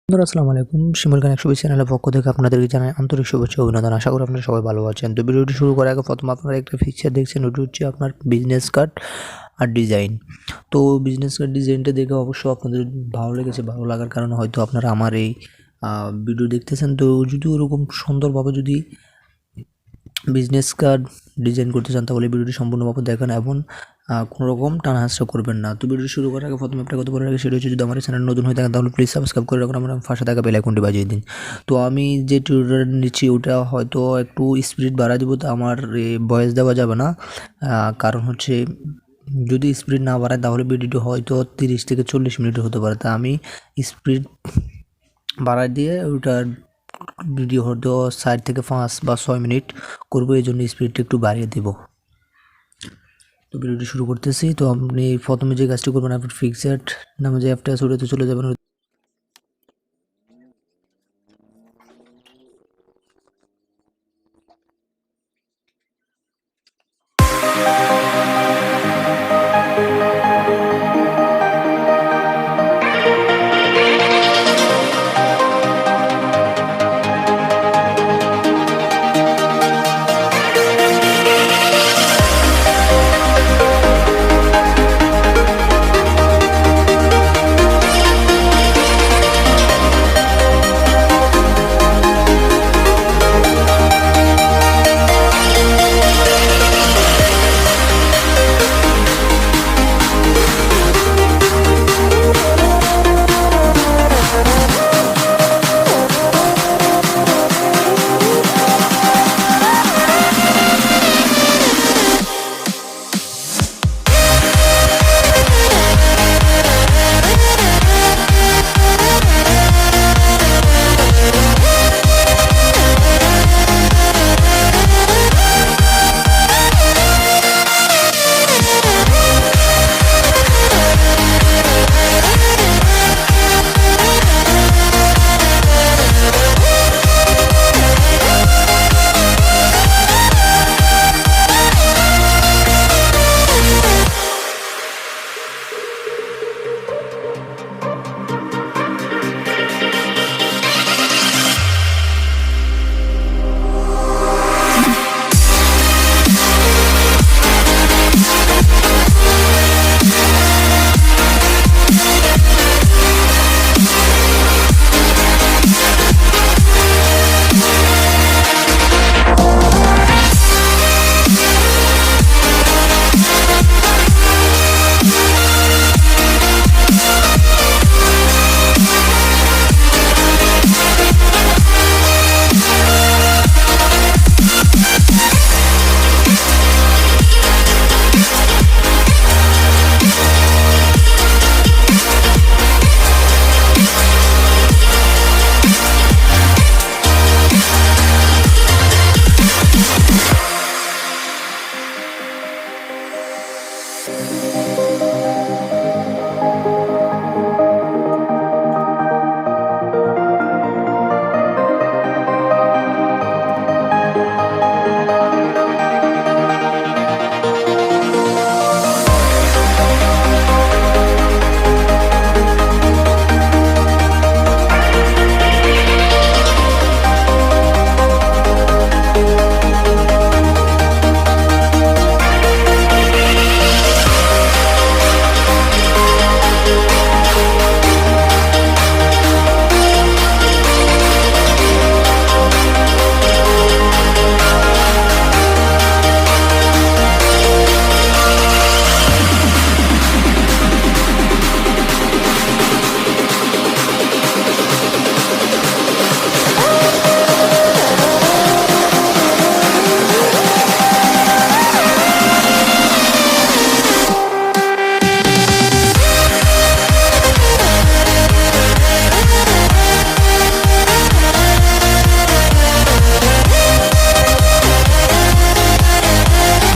বন্ধুরা আসসালামু আলাইকুম। শিমুল খান 120 চ্যানেলের পক্ষ থেকে আপনাদেরকে জানাই আন্তরিক শুভেচ্ছা ও অভিনন্দন। আশা করি আপনারা সবাই ভালো আছেন। তো ভিডিওটি শুরু করার আগে প্রথম আপনারা একটা পিকচার দেখছেন, ওটি হচ্ছে আপনার বিজনেস কার্ড আর ডিজাইন। তো বিজনেস কার্ড ডিজাইনটা দেখে অবশ্য আপনাদের ভালো লেগেছে, ভালো লাগার কারণে হয়তো আপনারা আমার এই ভিডিও দেখতেছেন। তো যদি ওরকম সুন্দরভাবে যদি বিজনেস কার্ড ডিজাইন করতে চান তাহলে ভিডিওটি সম্পূর্ণভাবে দেখেন এবং কোনো রকম টানা হাসরা করবেন না। তো ভিডিওটি শুরু করার আগে প্রথমে একটা কথা বলার আগে সেটা হচ্ছে, যদি আমার চ্যানেল নতুন হয়ে থাকেন তাহলে প্লিজ সাবস্ক্রাইব করে রাখুন, আমার পাশে থাকা বেল আইকনটি বাজিয়ে দিন। তো আমি যে টিউটোরিয়াল নিচ্ছি ওটা হয়তো একটু স্পিড বাড়া দিব, তো আমার ভয়েস দেওয়া যাবে না। কারণ হচ্ছে যদি স্পিড না বাড়ায় তাহলে ভিডিওটি হয়তো 30 থেকে 40 মিনিটের হতে পারে। তা আমি স্পিড বাড়ায় দিয়ে ওটার ভিডিও হয়তো 4 থেকে 5 বা 6 মিনিট করবো, এই জন্য স্পিডটা একটু বাড়িয়ে দেব। তো ভিডিওটি শুরু করতেছি। তো আপনি প্রথমে যে কাজটি করবেন, আপনি ফিক্সড নামে যে অ্যাপটা আছে ওটাতে চলে যাবেন।